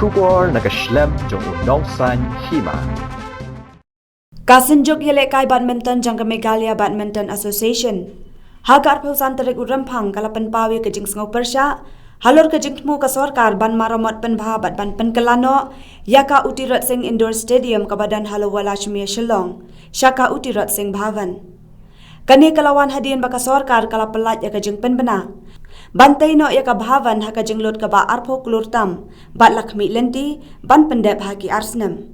Shubor nakaslem jong udongsan Hima. Synjuk Ïalehkai Badminton jangka Meghalaya Badminton Association. Hagar pausan terik urampang kalapan pawi ke Jingthmu Pyrshah. Halor ke Jingthmu ke sorkar ban maramot penbahabat ban Pynkylla no yaka Tirot sing indoor stadium ke badan halawala Shumia Shillong syaka Tirot sing bhavan. Kani kalawan hadian baka sorkar kala pelat yaka jing penbena. Bantai no yaka bhavan haka jinglut ke ba arpo kulurtam bat lakmi lenti ban pendep haki arsnem.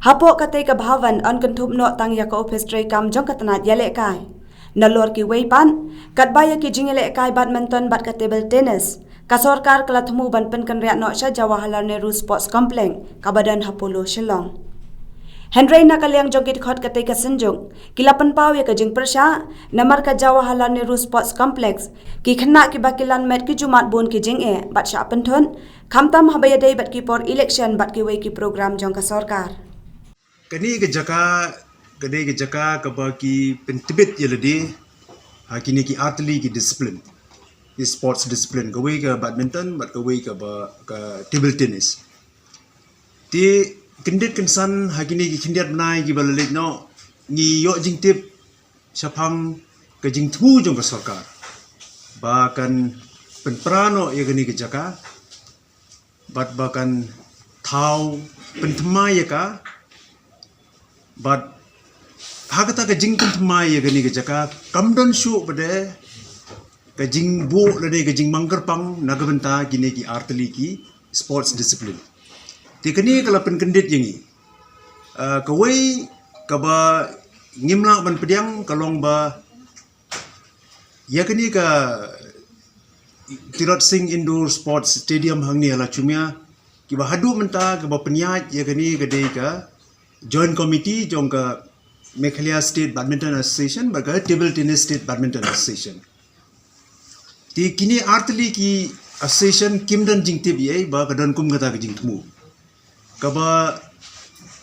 Hapok katai ke bhavan on kentup no tang yaka opestray kam jong katanat Ïalehkai. Nalor ki weipan kat baya ki jing Ïalehkai badminton bat ka table tennis. Ka sorkar kala temu ban penkan riak no sya Jawaharlal Nehru Sports Complex ka badan hapolo Shillong. Henry na kaliang jogit khot katai ka Synjuk kilapan paw ya ka jing Pyrshah namar ka Jawaharlal Nehru Sports Complex ki khna ki bakilan met ki jumat bon ki jing bat sya penthon khamtam habaya dei bat ki por election bat ki wei ki program jong ka sorkar. Kani ke jaka kabaki pentibit yeladi hakini ki atli ki discipline ki sports discipline kawai ke badminton bat kawai ke table tennis ti kendit kensan hakini ki kendiat menai ki balalit no ni yo jingtip syapang ke Jingthmu jong ke sorkar bahkan penprano ya kani ke jaka bahkan thau penthma ya ka but hakata ka Jingthmu ya gani ka jaka kamdon shu bade ka jingbo lade ka jingmangker pang nagabenta gini ki artli ki sports discipline ti kani kala penkendit yangi kawai ka ba ngimla ban pediang kalong ba ya kani ka Tirot sing indoor sports stadium hangni ala chumya ki ba hadu menta ka ba penyat ya kani ka dei ka joint committee jong ka Meghalaya State Badminton Association baga Table Tennis State Badminton Association. Ti kini artli ki association kimdan jingtip ye ba kadan kum kata ke Jingthmu. Kaba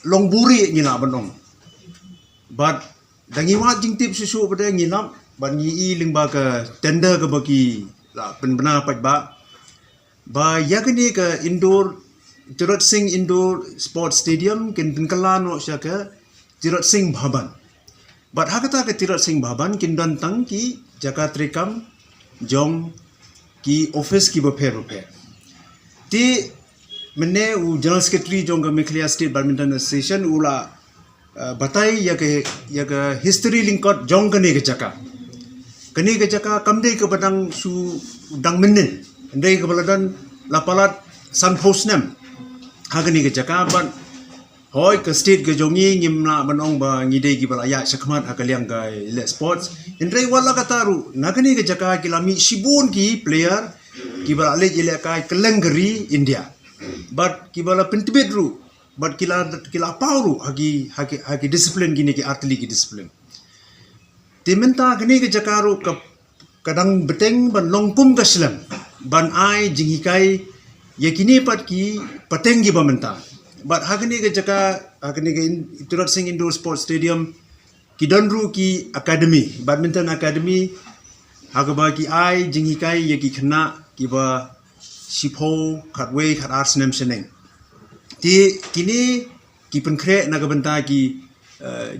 longburi ngina banong. But dangiwa jingtip susu pada nginam ban ngi lingba ka tender ka baki la penbena pat ba yakni ka indoor Tirot Sing Indoor Sports Stadium kin Pynkylla no syaka Tirot Sing Bhaban. But hakata ke Tirot Sing Bhaban kin dan tang ki jaka trikam jong ki office ki bapher. Ti mene u General Secretary jong ka Meghalaya State Badminton Association ula batai ya ke history linkot jong kani ke jaka. Kani ke jaka kamdei ke badang su dang menen. Ndai ke baladan lapalat san hostnem. Hagani ke jakaban hoi ke state ke jongi ngimna banong ba ngidei ki balaya sakmat hakaliang ga le sports indrei wala kataru nagani ke jaka kilami sibun ki player ki balale Ïalehkai kelengri India but ki bala pentibit ru but kila pauru hagi discipline gini ki atli ki discipline timenta gani ke jakaru kadang beteng ban longkum kaslam ban ai Ïalehkai yakini pat ki patengi bamenta but hagani ke jaka hagani ke Tirot Sing Indoor Sports Stadium ki donru ki academy badminton academy hagaba ki ai Ïalehkai yaki khna ki ba shipho khatwei khat arsnem seneng ti kini ki penkre nagabenta ki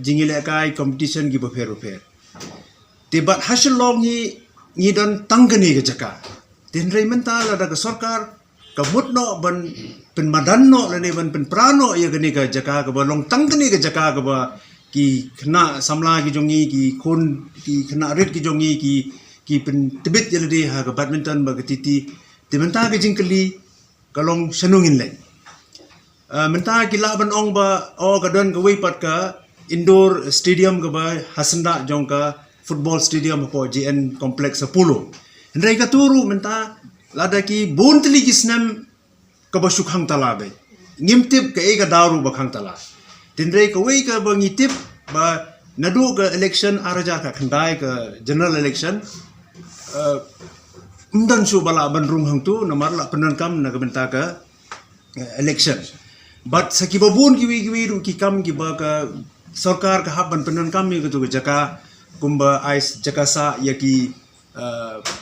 Ïalehkai competition ki ba pher ti bat hasilong ni don tangani ke jaka tinrei menta la daga sarkar kamut no ban penmadan no lane ban penprano ya gani ka jaka ka ba long tang gani ka jaka ka ba ki khna samla ki jongi ki khon ki khna rit ki jongi ki pen tibet yelde ha ka badminton ba titi timenta ki jingkali ka long sanungin le menta ki la ban ong ba o ka don ka wei pat ka indoor stadium ka ba hasanda jong ka football stadium po JN complex Apollo ndai ka turu menta lada ki bontli kisnam kabasukhang talabe ngimtip ka ega daru bakhang tala tindrei ka wei ka bangitip ba nadu ka election araja ka khandai ka general election umdan su bala banrung hang tu namar la penankam nagabenta ka election but sakibabun kiwi ru ki kam ki ba ka sarkar ka haban penankam mi ka jaka kumba ais jakasa yaki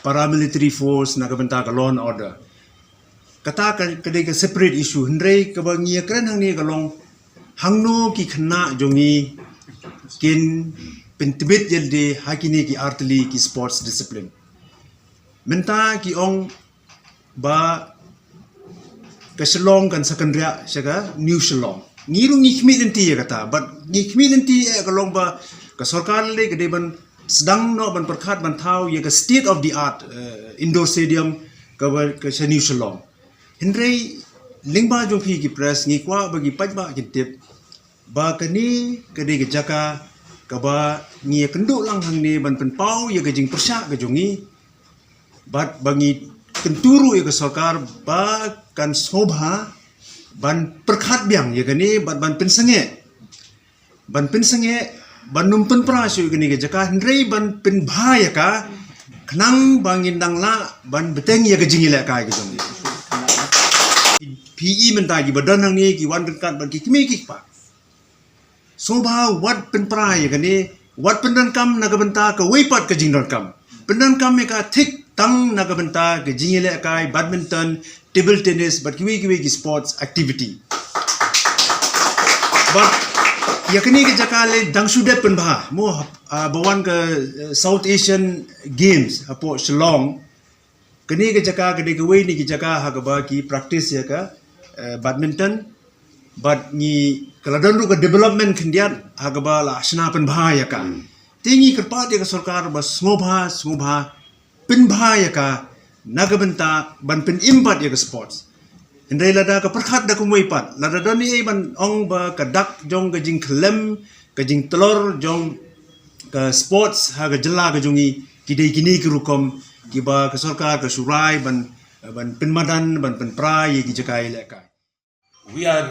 paramilitary force nagabenta ka law and order kata kadai ke separate issue hendrai ke bangi kran hang ni kalong hangno ki khna jongi kin pentibet yelde hakini ki artli ki sports discipline menta ki ong ba ke Shillong kan secondary shaga new Shillong ngiru ngi khmi denti kata but ngi khmi denti kalong ba ka sarkar le ke ban sedang no ban perkhat ban thau ye ka state of the art indoor stadium ke new Shillong hendrai lingba jongpi ki press ngi kwa bagi pajba ki tip ba kani kadi ke jaka ka ba ngi kenduk lang hang ni ban pen pau ye ke jing Pyrshah ke jongi bat bangi kenturu ye ke sarkar ba kan sobha ban perkhat biang ye kani ban pen senge ban numpen pra syu kani ke jaka hendrai ban pen bha ya ka khnang bangin dang la ban beteng ye ke jing Ïalehkai ke jongi PE menta ki badan hang ni ki wan kan ban ki kimi ki pa sobha wat pen prai ka ni wat pendan kam na ka benta ka weipat ka jingdon kam pendan kam me ka thik tang na ka benta ka jing Ïalehkai badminton table tennis but kiwi ki sports activity but yakni ke jakale dangsu de pen bha mo bawan ka South Asian Games apo Shillong kini ke jaka ke de wei ni ke jaka ha ka ba ki practice ya ka badminton but ni kaladon ru ka development khindian ha ka ba la asna pen bha ya ka tingi kerpa de ka sarkar ba smobha pen bha ya ka nagabenta ban pen impat ya ka sports hendai lada ka perkhat da kumoi pat lada don ni ban ong ba ka dak jong ka jing khlem ka jing telor jong ka sports ha ka jela ka jongi kidai kini ki rukom ki ba ka sarkar ka surai ban pen madan ban pen prai ki jaka Ïalehkai. We are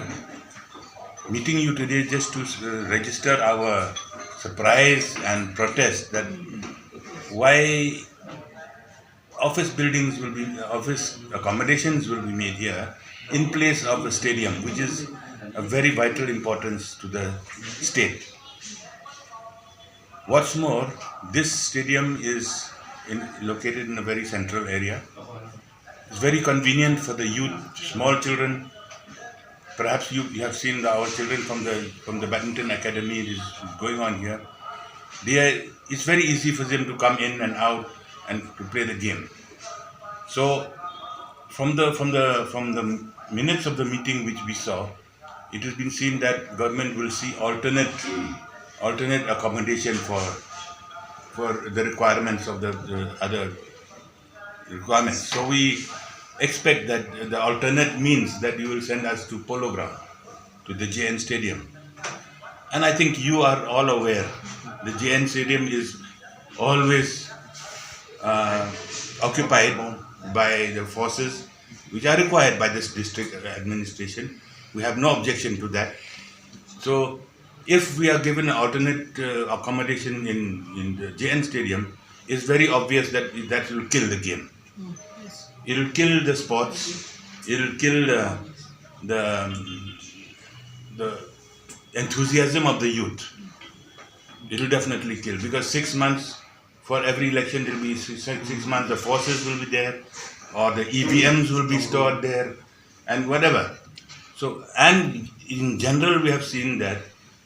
meeting you today just to register our surprise and protest that why office accommodations will be made here in place of a stadium, which is a very vital importance to the state. What's more, this stadium is located in a very central area. It's very convenient for the youth, small children. Perhaps you have seen our children from the Badminton Academy is going on here. It's very easy for them to come in and out and to play the game. So, from the minutes of the meeting which we saw, it has been seen that government will see alternate accommodation for the requirements of the other requirements. So we expect that the alternate means that you will send us to Polo Ground, to the JN Stadium. And I think you are all aware, the JN Stadium is always occupied by the forces which are required by this district administration. We have no objection to that. So if we are given an alternate accommodation in the JN Stadium, it's very obvious that will kill the game. It will kill the sports. It will kill the enthusiasm of the youth. It will definitely kill, because 6 months for every election there will be 6 months the forces will be there, or the EVMs will be stored there, and whatever. So, and in general we have seen that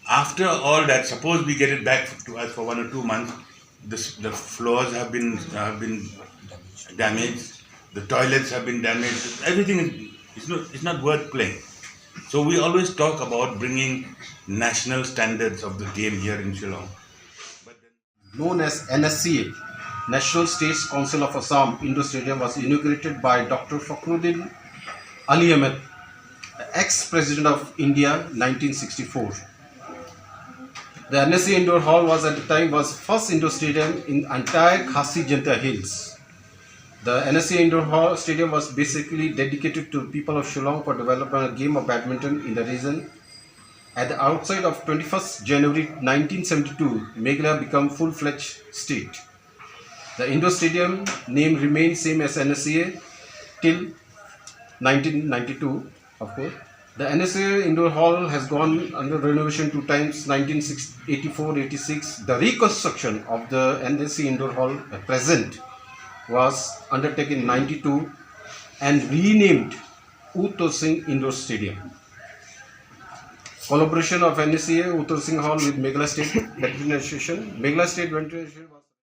after all that, suppose we get it back to us for 1 or 2 months, the floors have been damaged, the toilets have been damaged, everything is not worth playing. So we always talk about bringing national standards of the game here in Shillong. Known as NSCA, National States Council of Assam Indoor Stadium was inaugurated by Dr. Fakhruddin Ali Ahmed, ex-President of India, 1964. The NSCA Indoor Hall was at the time first indoor stadium in entire Khasi Janta Hills. The NSCA Indoor Hall Stadium was basically dedicated to people of Shillong for developing a game of badminton in the region. At the outside of 21st January 1972, Meghalaya became full-fledged state. The indoor stadium name remained same as NSCA till 1992, of course. The NSCA Indoor Hall has gone under renovation 2 times, 1984-86. The reconstruction of the NSCA Indoor Hall at present was undertaken in 92 and renamed Uttar Singh Indoor Stadium. Collaboration of NSCA, Uttar Singh Hall with Pynkylla State Badminton Association. Pynkylla State Badminton Association